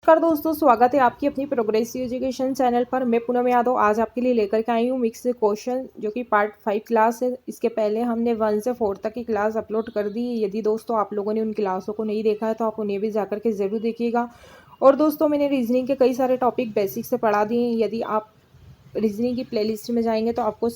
नमस्कार दोस्तों, स्वागत है आपकी अपनी प्रोग्रेसिव एजुकेशन चैनल पर। मैं पूनम यादव आज आपके लिए लेकर के आई हूँ मिक्स क्वेश्चन, जो कि पार्ट 5 क्लास है। इसके पहले हमने 1 से 4 तक की क्लास अपलोड कर दी है। यदि दोस्तों आप लोगों ने उन क्लासों को नहीं देखा है तो आप उन्हें भी जाकर के ज़रूर देखिएगा। और दोस्तों मैंने रीजनिंग के कई सारे टॉपिक बेसिक से पढ़ा दिए हैं। यदि आप रीजनिंग की प्लेलिस्ट में जाएंगे तो आपको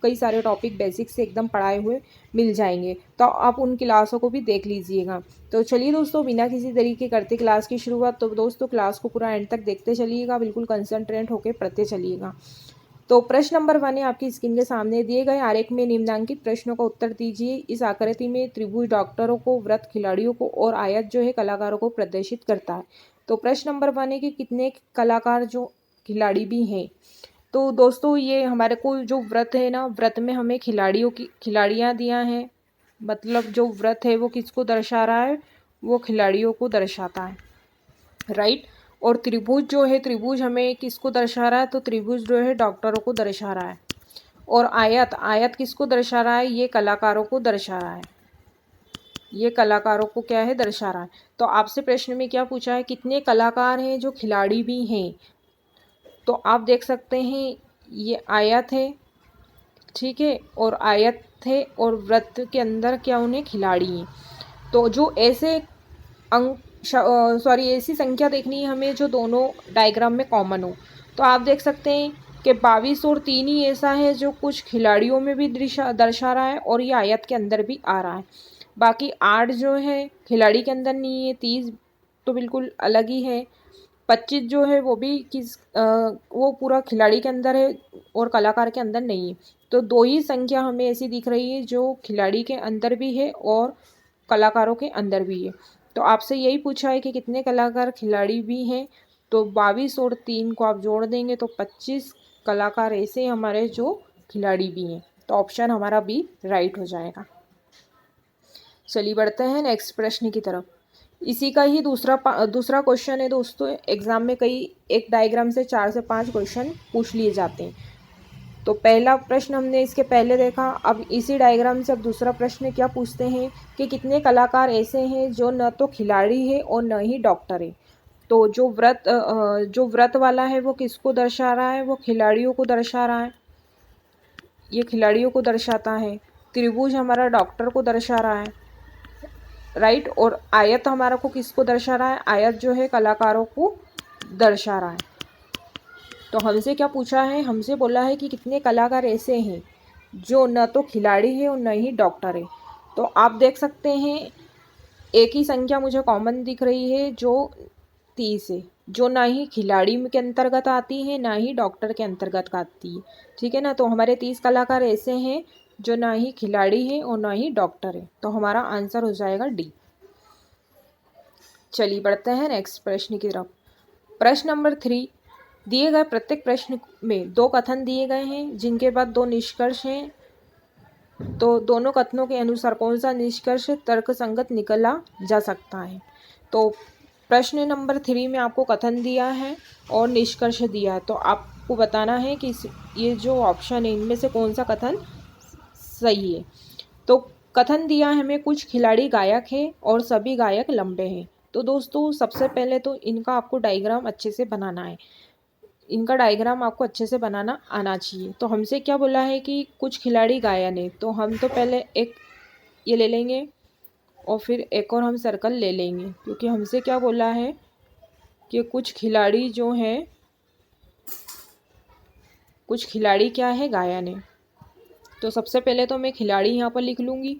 कई सारे टॉपिक बेसिक से एकदम पढ़ाए हुए मिल जाएंगे, तो आप उन क्लासों को भी देख लीजिएगा। तो चलिए दोस्तों, बिना किसी तरीके करते क्लास की शुरुआत। तो दोस्तों क्लास को पूरा एंड तक देखते चलिएगा, बिल्कुल कंसंट्रेट होकर पढ़ते चलिएगा। तो प्रश्न नंबर 1 है आपकी स्क्रीन के सामने दिए गए आरेख में निम्नलिखित प्रश्नों का उत्तर दीजिए। इस आकृति में त्रिभुज डॉक्टरों को, वृत्त खिलाड़ियों को और आयत जो है कलाकारों को प्रदर्शित करता है। तो प्रश्न नंबर 1 है कि कितने कलाकार जो खिलाड़ी भी हैं। तो दोस्तों ये हमारे को जो व्रत है ना, व्रत में हमें खिलाड़ियाँ दिया हैं। मतलब जो व्रत है वो किसको दर्शा रहा है, वो खिलाड़ियों को दर्शाता है, राइट। और त्रिभुज जो है, त्रिभुज हमें किसको दर्शा रहा है, तो त्रिभुज जो है डॉक्टरों को दर्शा रहा है। और आयत, आयत किसको दर्शा रहा है, ये कलाकारों को दर्शा रहा है। ये कलाकारों को क्या है, दर्शा रहा है। तो आपसे प्रश्न में क्या पूछा है, कितने कलाकार हैं जो खिलाड़ी भी हैं। तो आप देख सकते हैं ये आयत है, ठीक है, और आयत है और वृत्त के अंदर क्या उन्हें खिलाड़ी हैं। तो जो ऐसे अंक ऐसी संख्या देखनी है हमें जो दोनों डायग्राम में कॉमन हो। तो आप देख सकते हैं कि 22 और 3 ही ऐसा है जो कुछ खिलाड़ियों में भी दर्शा रहा है और ये आयत के अंदर भी आ रहा है। बाकी 8 जो है खिलाड़ी के अंदर नहीं है, 30 तो बिल्कुल अलग ही है, 25 जो है वो भी वो पूरा खिलाड़ी के अंदर है और कलाकार के अंदर नहीं है। तो 2 ही संख्या हमें ऐसी दिख रही है जो खिलाड़ी के अंदर भी है और कलाकारों के अंदर भी है। तो आपसे यही पूछा है कि कितने कलाकार खिलाड़ी भी हैं। तो 22 और 3 को आप जोड़ देंगे तो 25 कलाकार ऐसे हमारे जो खिलाड़ी भी हैं। तो ऑप्शन हमारा बी राइट हो जाएगा। चलिए बढ़ते हैं नेक्स्ट प्रश्न की तरफ। इसी का ही दूसरा क्वेश्चन है दोस्तों। एग्जाम में एक डायग्राम से 4 से 5 क्वेश्चन पूछ लिए जाते हैं। तो पहला प्रश्न हमने इसके पहले देखा, अब इसी डायग्राम से अब दूसरा प्रश्न क्या पूछते हैं कि कितने कलाकार ऐसे हैं जो न तो खिलाड़ी है और न ही डॉक्टर है। तो जो व्रत वाला है वो किसको दर्शा रहा है, वो खिलाड़ियों को दर्शा रहा है, ये खिलाड़ियों को दर्शाता है। त्रिभुज हमारा डॉक्टर को दर्शा रहा है, राइट। और आयत हमारा को किसको दर्शा रहा है, आयत जो है कलाकारों को दर्शा रहा है। तो हमसे क्या पूछा है, हमसे बोला है कि कितने कलाकार ऐसे हैं जो न तो खिलाड़ी है और न ही डॉक्टर है। तो आप देख सकते हैं एक ही संख्या मुझे कॉमन दिख रही है जो 30 है, जो ना ही खिलाड़ी के अंतर्गत आती है ना ही डॉक्टर के अंतर्गत आती है, ठीक है ना। तो हमारे 30 कलाकार ऐसे हैं जो ना ही खिलाड़ी है और ना ही डॉक्टर है। तो हमारा आंसर हो जाएगा डी। चलिए बढ़ते हैं नेक्स्ट प्रश्न की तरफ। प्रश्न नंबर 3, दिए गए प्रत्येक प्रश्न में 2 कथन दिए गए हैं जिनके बाद 2 निष्कर्ष हैं। तो दोनों कथनों के अनुसार कौन सा निष्कर्ष तर्कसंगत निकला जा सकता है। तो प्रश्न नंबर 3 में आपको कथन दिया है और निष्कर्ष दिया है। तो आपको बताना है कि ये जो ऑप्शन है इनमें से कौन सा कथन सही है। तो कथन दिया है हमें, कुछ खिलाड़ी गायक हैं और सभी गायक लंबे हैं। तो दोस्तों सबसे पहले तो इनका आपको डायग्राम अच्छे से बनाना है, इनका डायग्राम आपको अच्छे से बनाना आना चाहिए। तो हमसे क्या बोला है कि कुछ खिलाड़ी गायन है, तो हम तो पहले एक ये ले लेंगे और फिर एक और हम सर्कल ले लेंगे, क्योंकि हमसे क्या बोला है कि कुछ खिलाड़ी जो हैं, कुछ खिलाड़ी क्या है, गायन है। तो सबसे पहले तो मैं खिलाड़ी यहाँ पर लिख लूँगी।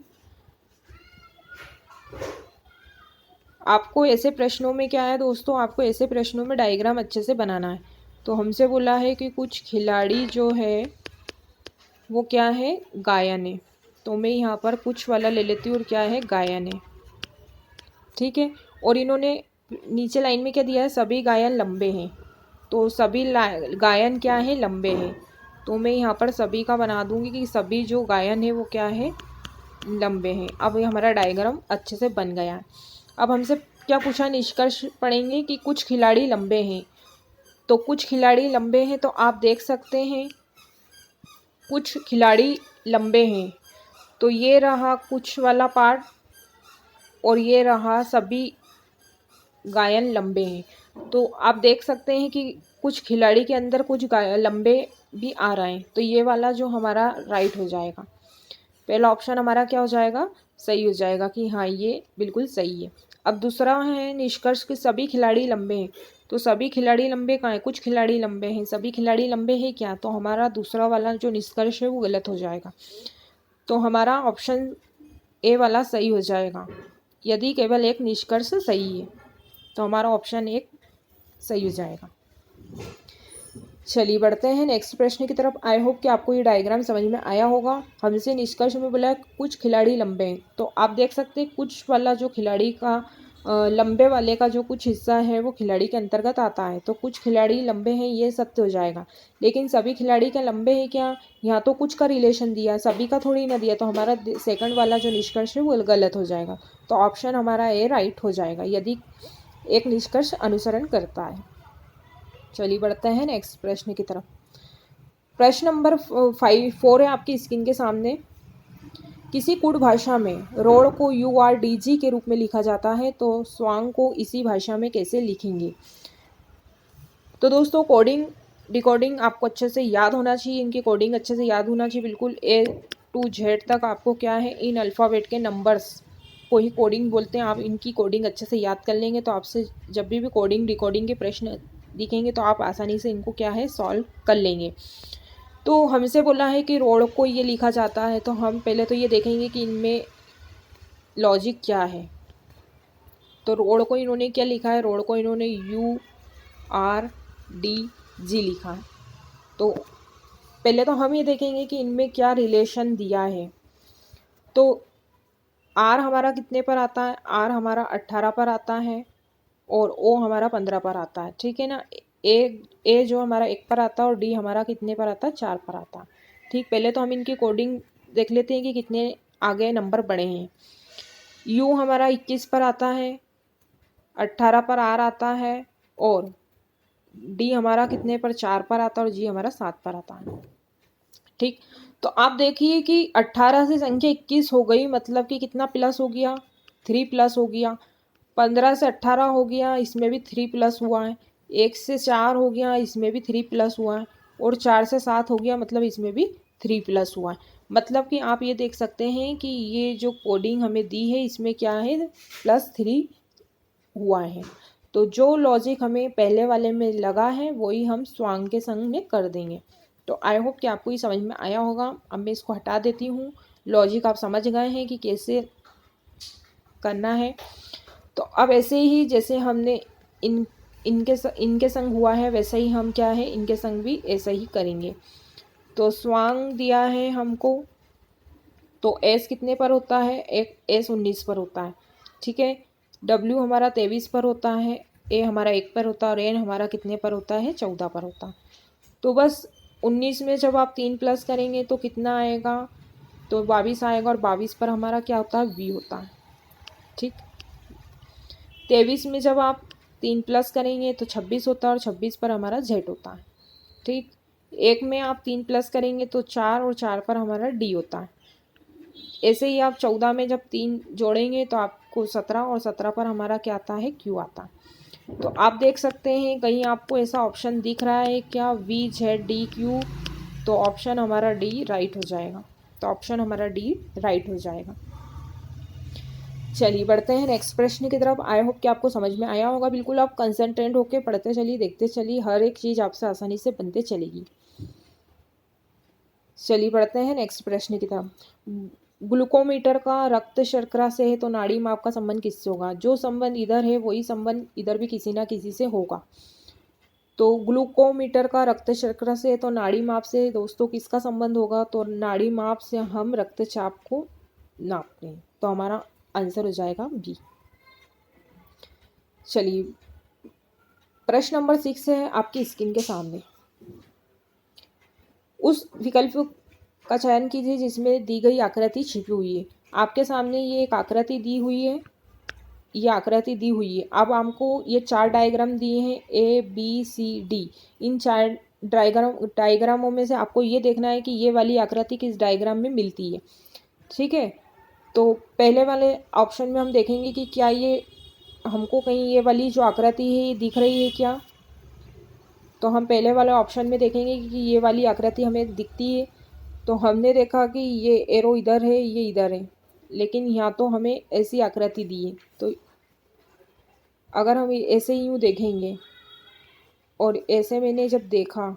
आपको ऐसे प्रश्नों में क्या है दोस्तों, आपको ऐसे प्रश्नों में डायग्राम अच्छे से बनाना है। तो हमसे बोला है कि कुछ खिलाड़ी जो है वो क्या है, गायन है। तो मैं यहाँ पर कुछ वाला ले लेती हूँ और क्या है, गायन है, ठीक है। और इन्होंने नीचे लाइन में क्या दिया है, सभी गायन लंबे हैं। तो सभी गायन क्या है, लंबे हैं। तो मैं यहाँ पर सभी का बना दूंगी कि सभी जो गायन है वो क्या है, लंबे हैं। अब ये हमारा डायग्राम अच्छे से बन गया है। अब हमसे क्या पूछा, निष्कर्ष पढ़ेंगे कि कुछ खिलाड़ी लंबे हैं। तो कुछ खिलाड़ी लंबे हैं, तो आप देख सकते हैं कुछ खिलाड़ी लंबे हैं। तो ये रहा कुछ वाला पार्ट और ये रहा सभी गायन लंबे हैं। तो आप देख सकते हैं कि कुछ खिलाड़ी के अंदर कुछ लंबे भी आ रहे हैं, तो ये वाला जो हमारा राइट हो जाएगा। पहला ऑप्शन हमारा क्या हो जाएगा, सही हो जाएगा कि हाँ ये बिल्कुल सही है। अब दूसरा है निष्कर्ष कि सभी खिलाड़ी लंबे हैं, तो सभी खिलाड़ी लंबे कहाँ हैं, कुछ खिलाड़ी लंबे हैं, सभी खिलाड़ी लंबे हैं क्या, तो हमारा दूसरा वाला जो निष्कर्ष है वो गलत हो जाएगा। तो हमारा ऑप्शन ए वाला सही हो जाएगा यदि केवल एक निष्कर्ष सही है, तो हमारा ऑप्शन एक सही हो जाएगा। चलिए बढ़ते हैं नेक्स्ट प्रश्न की तरफ। आई होप कि आपको ये डायग्राम समझ में आया होगा। हमसे निष्कर्ष में बोला कुछ खिलाड़ी लंबे हैं, तो आप देख सकते हैं कुछ वाला जो खिलाड़ी का लंबे वाले का जो कुछ हिस्सा है वो खिलाड़ी के अंतर्गत आता है, तो कुछ खिलाड़ी लंबे हैं ये सत्य हो जाएगा। लेकिन सभी खिलाड़ी क्या लंबे हैं क्या, यहाँ तो कुछ का रिलेशन दिया, सभी का थोड़ी ना दिया, तो हमारा सेकंड वाला जो निष्कर्ष है वो गलत हो जाएगा। तो ऑप्शन हमारा ए राइट हो जाएगा यदि एक निष्कर्ष अनुसरण करता है। चलिए बढ़ते हैं नेक्स्ट प्रश्न की तरफ। प्रश्न नंबर 4 है आपकी स्क्रीन के सामने। किसी कुड भाषा में रोड को URDG के रूप में लिखा जाता है, तो स्वांग को इसी भाषा में कैसे लिखेंगे। तो दोस्तों कोडिंग डिकोडिंग आपको अच्छे से याद होना चाहिए, इनकी कोडिंग अच्छे से याद होना चाहिए, बिल्कुल A to Z तक आपको क्या है इन अल्फ़ाबेट के नंबर्स को ही कोडिंग बोलते हैं। आप इनकी कोडिंग अच्छे से याद कर लेंगे तो आपसे जब भी कोडिंग डिकोडिंग के प्रश्न दिखेंगे तो आप आसानी से इनको क्या है सॉल्व कर लेंगे। तो हमसे बोला है कि रोड को ये लिखा जाता है, तो हम पहले तो ये देखेंगे कि इनमें लॉजिक क्या है। तो रोड को इन्होंने क्या लिखा है, रोड को इन्होंने URDG लिखा है। तो पहले तो हम ये देखेंगे कि इनमें क्या रिलेशन दिया है। तो R हमारा कितने पर आता है, R हमारा 18 पर आता है और O हमारा 15 पर आता है, ठीक है ना। ए जो हमारा 1 पर आता है और D हमारा कितने पर आता है, 4 पर आता है। ठीक, पहले तो हम इनकी कोडिंग देख लेते हैं कि कितने आगे नंबर बढ़े हैं। U हमारा 21 पर आता है, 18 पर R आता है और D हमारा कितने पर, 4 पर आता है और G हमारा 7 पर आता है। ठीक, तो आप देखिए कि 18 से संख्या 21 हो गई, मतलब कि कितना प्लस हो गया, 3 प्लस हो गया। 15 से 18 हो गया, इसमें भी 3 प्लस हुआ है। 1 से 4 हो गया, इसमें भी 3 प्लस हुआ है और 4 से 7 हो गया, मतलब इसमें भी 3 प्लस हुआ है। मतलब कि आप ये देख सकते हैं कि ये जो कोडिंग हमें दी है इसमें क्या है +3 हुआ है। तो जो लॉजिक हमें पहले वाले में लगा है वही हम स्वांग के संग में कर देंगे। तो आई होप कि आपको ये समझ में आया होगा। अब मैं इसको हटा देती हूँ। लॉजिक आप समझ गए हैं कि कैसे करना है। तो अब ऐसे ही जैसे हमने इनके संग हुआ है वैसे ही हम क्या है इनके संग भी ऐसा ही करेंगे। तो स्वांग दिया है हमको, तो एस कितने पर होता है, एक एस 19 पर होता है, ठीक है। डब्ल्यू हमारा 23 पर होता है, ए हमारा 1 पर होता है और एन हमारा कितने पर होता है, 14 पर होता है। तो बस 19 में जब आप 3 प्लस करेंगे तो कितना आएगा, तो 22 आएगा और 22 पर हमारा क्या होता है, वी होता है, ठीक। 23 में जब आप 3 प्लस करेंगे तो 26 होता है और 26 पर हमारा जेड होता है, ठीक। 1 में आप 3 प्लस करेंगे तो 4 और 4 पर हमारा डी होता है। ऐसे ही आप 14 में जब 3 जोड़ेंगे तो आपको 17 और 17 पर हमारा क्या आता है, क्यू आता है। तो आप देख सकते हैं कहीं आपको ऐसा ऑप्शन दिख रहा है क्या, वी जेड डी क्यू, तो ऑप्शन हमारा डी राइट हो जाएगा। तो ऑप्शन हमारा डी राइट हो जाएगा। चलिए बढ़ते हैं नेक्स्ट प्रश्न की तरफ। आई होप कि आपको समझ में आया होगा। बिल्कुल आप कंसंट्रेट होकर पढ़ते चलिए, देखते चलिए, हर एक चीज़ आपसे आसानी से बनते चलेगी। चलिए बढ़ते हैं नेक्स्ट प्रश्न की तरफ। ग्लूकोमीटर का रक्त शर्करा से है तो नाड़ी माप का संबंध किससे होगा। जो संबंध इधर है वही संबंध इधर भी किसी ना किसी से होगा। तो ग्लूकोमीटर का रक्त शर्करा से है तो नाड़ी माप से दोस्तों किसका संबंध होगा, तो नाड़ी माप से हम रक्तचाप को नापते हैं। तो हमारा आंसर हो जाएगा बी। चलिए प्रश्न नंबर 6 है आपकी स्क्रीन के सामने। उस विकल्प का चयन कीजिए जिसमें दी गई आकृति छिपी हुई है। आपके सामने ये एक आकृति दी हुई है, ये आकृति दी हुई है। अब हमको ये 4 डायग्राम दिए हैं A B C D। इन 4 डायग्रामों में से आपको ये देखना है कि ये वाली आकृति किस डायग्राम में मिलती है, ठीक है। तो पहले वाले ऑप्शन में हम देखेंगे कि क्या ये हमको कहीं ये वाली जो आकृति है ये दिख रही है क्या? तो हम पहले वाले ऑप्शन में देखेंगे कि ये वाली आकृति हमें दिखती है। तो हमने देखा कि ये एरो इधर है, ये इधर है, लेकिन यहाँ तो हमें ऐसी आकृति दी है। तो अगर हम ऐसे ही यूँ देखेंगे और ऐसे मैंने जब देखा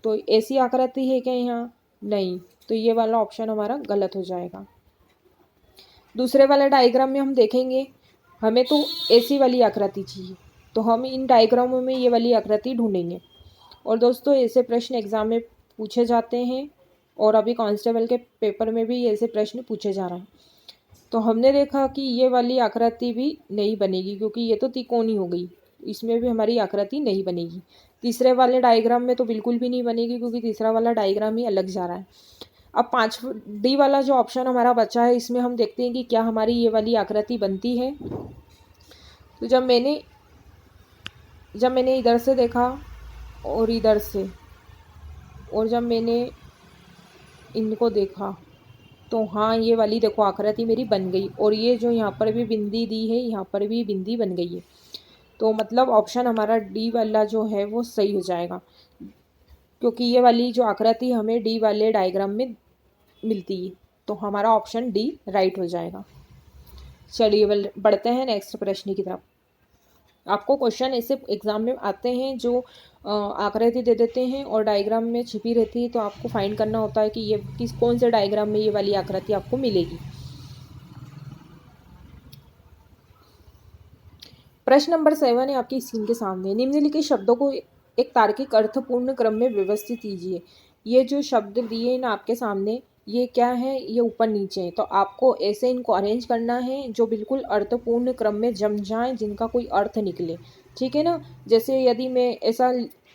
तो ऐसी आकृति है क्या यहाँ? नहीं, तो ये वाला ऑप्शन हमारा गलत हो जाएगा। दूसरे वाले डायग्राम में हम देखेंगे, हमें तो ऐसी वाली आकृति चाहिए, तो हम इन डायग्रामों में ये वाली आकृति ढूंढेंगे। और दोस्तों ऐसे प्रश्न एग्ज़ाम में पूछे जाते हैं और अभी कांस्टेबल के पेपर में भी ऐसे प्रश्न पूछे जा रहे हैं। तो हमने देखा कि ये वाली आकृति भी नहीं बनेगी, क्योंकि ये तो तिकोनी हो गई, इसमें भी हमारी आकृति नहीं बनेगी। तीसरे वाले डायग्राम में तो बिल्कुल भी नहीं बनेगी, क्योंकि तीसरा वाला डायग्राम ही अलग जा रहा है। अब 5D वाला जो ऑप्शन हमारा बचा है, इसमें हम देखते हैं कि क्या हमारी ये वाली आकृति बनती है। तो जब मैंने इधर से देखा और इधर से, और जब मैंने इनको देखा, तो हाँ ये वाली देखो आकृति मेरी बन गई, और ये जो यहाँ पर भी बिंदी दी है, यहाँ पर भी बिंदी बन गई है। तो मतलब ऑप्शन हमारा डी वाला जो है वो सही हो जाएगा, क्योंकि ये वाली जो आकृति हमें डी वाले डायग्राम में मिलती है। तो हमारा ऑप्शन डी राइट हो जाएगा। चलिए बढ़ते हैं नेक्स्ट प्रश्न की तरफ। आपको क्वेश्चन ऐसे एग्ज़ाम में आते हैं जो आकृति दे देते हैं और डायग्राम में छिपी रहती है, तो आपको फाइंड करना होता है कि ये कौन से डायग्राम में ये वाली आकृति आपको मिलेगी। प्रश्न नंबर 7 है आपकी स्क्रीन के सामने। निम्नलिखित शब्दों को एक तार्किक अर्थपूर्ण क्रम में व्यवस्थित कीजिए। ये जो शब्द दिए हैं ना आपके सामने, ये क्या है? ये ऊपर नीचे है, तो आपको ऐसे इनको अरेंज करना है जो बिल्कुल अर्थपूर्ण क्रम में जम जाएं, जिनका कोई अर्थ निकले, ठीक है ना। जैसे यदि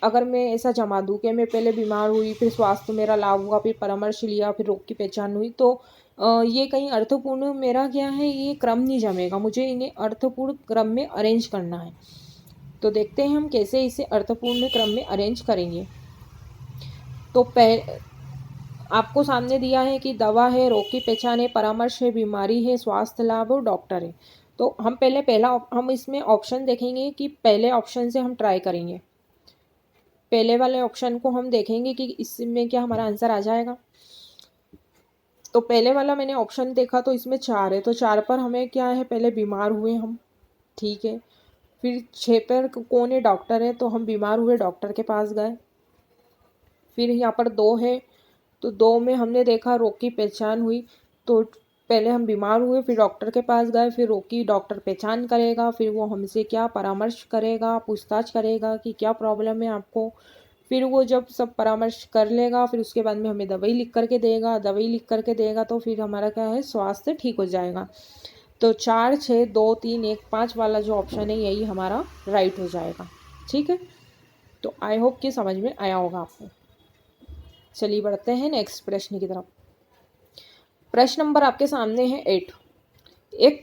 अगर मैं ऐसा जमा दूँ कि मैं पहले बीमार हुई, फिर स्वास्थ्य मेरा लाभ हुआ, फिर परामर्श लिया, फिर रोग की पहचान हुई, तो ये कहीं अर्थपूर्ण मेरा क्या है, ये क्रम नहीं जमेगा। मुझे इन्हें अर्थपूर्ण क्रम में अरेंज करना है। तो देखते हैं हम कैसे इसे अर्थपूर्ण क्रम में अरेंज करेंगे। तो आपको सामने दिया है कि दवा है, रोग की पहचान है, परामर्श है, बीमारी है, स्वास्थ्य लाभ और डॉक्टर है। तो हम इसमें ऑप्शन देखेंगे कि पहले ऑप्शन से हम ट्राई करेंगे। पहले वाले ऑप्शन को हम देखेंगे कि इसमें क्या हमारा आंसर आ जाएगा। तो पहले वाला मैंने ऑप्शन देखा तो इसमें 4 है, तो 4 पर हमें क्या है, पहले बीमार हुए हम, ठीक है। फिर 6 पर कौन है? डॉक्टर है, तो हम बीमार हुए, डॉक्टर के पास गए। फिर यहाँ पर 2 है, तो 2 में हमने देखा रोग की पहचान हुई, तो पहले हम बीमार हुए, फिर डॉक्टर के पास गए, फिर रोग की डॉक्टर पहचान करेगा, फिर वो हमसे क्या परामर्श करेगा, पूछताछ करेगा कि क्या प्रॉब्लम है आपको। फिर वो जब सब परामर्श कर लेगा, फिर उसके बाद में हमें दवाई लिख करके देगा, तो फिर हमारा क्या है, स्वास्थ्य ठीक हो जाएगा। तो 4, 6, 2, 3, 1, 5 वाला जो ऑप्शन है यही हमारा राइट हो जाएगा, ठीक है। तो आई होप कि समझ में आया होगा आपको। चलिए बढ़ते हैं नेक्स्ट प्रश्न की तरफ। प्रश्न नंबर आपके सामने है 8। एक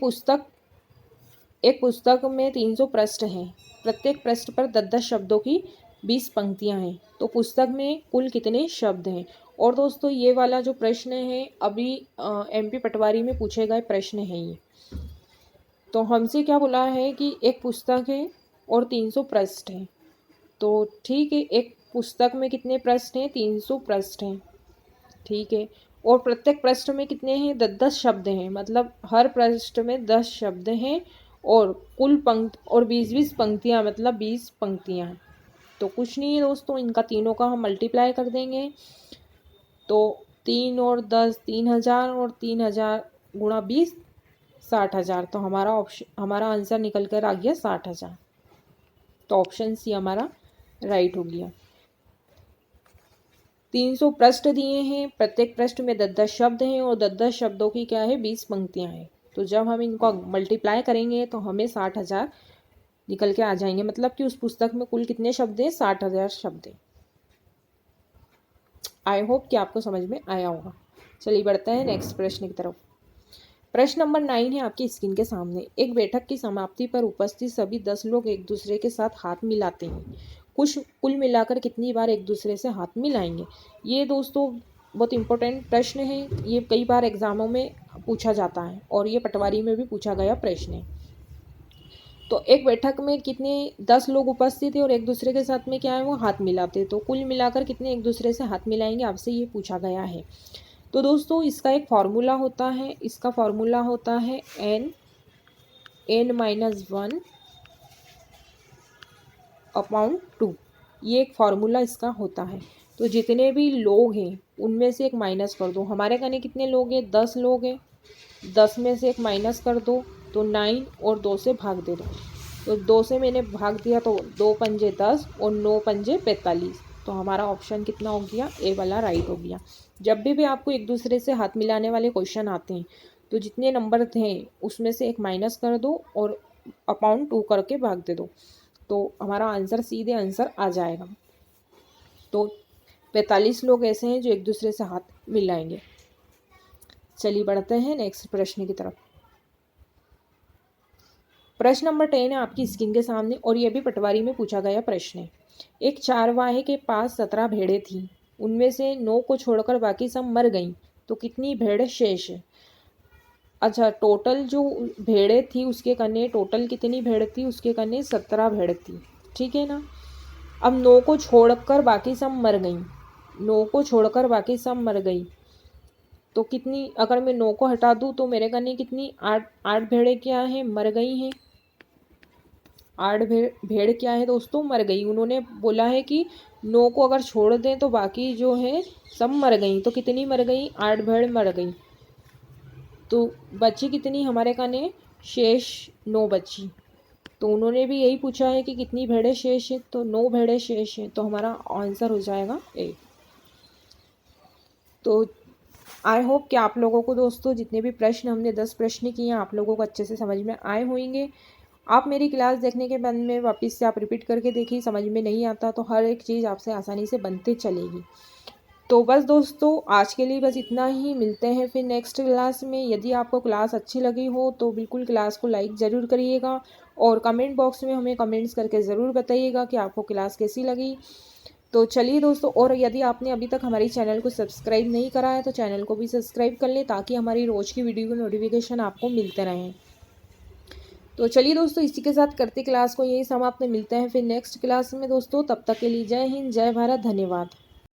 पुस्तक में 300 पृष्ठ हैं। प्रत्येक पृष्ठ पर 10-10 शब्दों की 20 पंक्तियां हैं। तो पुस्तक में कुल कितने शब्द हैं? और दोस्तों ये वाला जो प्रश्न है अभी MP पटवारी में पूछे गए प्रश्न है ये। तो हमसे क्या बोला है कि एक पुस्तक है और 300 पृष्ठ हैं। तो ठीक है, एक पुस्तक में कितने पृष्ठ हैं? 300 पृष्ठ हैं, ठीक है। और प्रत्येक पृष्ठ में कितने हैं? 10-10 शब्द हैं, मतलब हर पृष्ठ में 10 शब्द हैं और कुल और 20-20 पंक्तियाँ, मतलब 20 पंक्तियाँ हैं। तो कुछ नहीं है दोस्तों, इनका तीनों का हम मल्टीप्लाई कर देंगे। तो 3 और 10 3000 और 3000 गुणा 20 60,000। तो हमारा आंसर निकल कर आ गया 60,000। तो ऑप्शन सी हमारा राइट हो गया। 300 पृष्ठ दिए हैं, प्रत्येक पृष्ठ में 10-10 शब्द हैं और 10-10 शब्दों की क्या है, 20 पंक्तियां हैं। तो जब हम इनको मल्टीप्लाई करेंगे तो हमें 60,000 निकल के आ जाएंगे, मतलब कि उस पुस्तक में कुल कितने शब्द हैं? 60,000 शब्द हैं। आई होप कि आपको समझ में आया होगा। चलिए बढ़ते हैं नेक्स्ट प्रश्न की तरफ। प्रश्न नंबर 9 है आपकी स्क्रीन के सामने। एक बैठक की समाप्ति पर उपस्थित सभी 10 लोग एक दूसरे के साथ हाथ मिलाते हैं। कुल मिलाकर कितनी बार एक दूसरे से हाथ मिलाएंगे? ये दोस्तों बहुत इंपॉर्टेंट प्रश्न है, ये कई बार एग्जामों में पूछा जाता है और ये पटवारी में भी पूछा गया प्रश्न है। तो एक बैठक में कितने 10 लोग उपस्थित थे और एक दूसरे के साथ में क्या है वो हाथ मिलाते, तो कुल मिलाकर कितने एक दूसरे से हाथ मिलाएंगे, आपसे ये पूछा गया है। तो दोस्तों इसका एक फार्मूला होता है, इसका फार्मूला होता है n-1 अपॉन 2। ये एक फार्मूला इसका होता है। तो जितने भी लोग हैं उनमें से एक माइनस कर दो। हमारे कहने कितने लोग हैं, 10 लोग हैं, 10 में से एक माइनस कर दो तो 9 और 2 से भाग दे दो। तो 2 से मैंने भाग दिया तो 2 पंजे 10 और 9 पंजे 45। तो हमारा ऑप्शन कितना हो गया, ए वाला राइट हो गया। जब भी आपको एक दूसरे से हाथ मिलाने वाले क्वेश्चन आते हैं तो जितने नंबर थे उसमें से एक माइनस कर दो और अपॉन 2 करके भाग दे दो, तो हमारा आंसर सीधे आंसर आ जाएगा। तो 45 लोग ऐसे हैं जो एक दूसरे से हाथ मिलाएंगे। चलिए बढ़ते हैं नेक्स्ट प्रश्न की तरफ। प्रश्न नंबर 10 है आपकी स्क्रीन के सामने और यह भी पटवारी में पूछा गया प्रश्न है। एक चारवाहे के पास 17 भेड़ें थीं, उनमें से 9 को छोड़कर बाकी सब मर गईं, तो कितनी भेड़ शेष है। अच्छा, टोटल जो भेड़ें थी उसके कन्ने टोटल कितनी भेड़ थी, उसके कन्ने 17 भेड़ थी, ठीक है ना। अब 9 को छोड़कर बाकी सब मर गईं, 9 को छोड़कर बाकी सब मर गई, तो कितनी, अगर मैं 9 को हटा दूँ तो मेरे कन्ने कितनी 8 भेड़ें क्या है मर गई हैं। 8 भेड़ क्या है दोस्तों मर गई। उन्होंने बोला है कि 9 को अगर छोड़ दें तो बाकी जो है सब मर गई, तो कितनी मर गई, 8 भेड़ मर गई। तो बची कितनी हमारे कने शेष 9 बची। तो उन्होंने भी यही पूछा है कि कितनी भेड़ें शेष है, तो 9 भेड़ें शेष है, तो हमारा आंसर हो जाएगा ए। तो आई होप कि आप लोगों को दोस्तों जितने भी प्रश्न हमने 10 प्रश्न किए हैं आप लोगों को अच्छे से समझ में आए होंगे। आप मेरी क्लास देखने के बाद में वापस से आप रिपीट करके देखिए, समझ में नहीं आता तो हर एक चीज़ आपसे आसानी से बनते चलेगी। तो बस दोस्तों आज के लिए बस इतना ही, मिलते हैं फिर नेक्स्ट क्लास में। यदि आपको क्लास अच्छी लगी हो तो बिल्कुल क्लास को लाइक ज़रूर करिएगा और कमेंट बॉक्स में हमें कमेंट्स करके ज़रूर बताइएगा कि आपको क्लास कैसी लगी। तो चलिए दोस्तों, और यदि आपने अभी तक हमारी चैनल को सब्सक्राइब नहीं करा है तो चैनल को भी सब्सक्राइब कर लें ताकि हमारी रोज़ की वीडियो की नोटिफिकेशन आपको मिलते रहें। तो चलिए दोस्तों इसी के साथ करते क्लास को यही समाप्त, मिलते हैं फिर नेक्स्ट क्लास में दोस्तों। तब तक के लिए जय हिंद, जय भारत, धन्यवाद।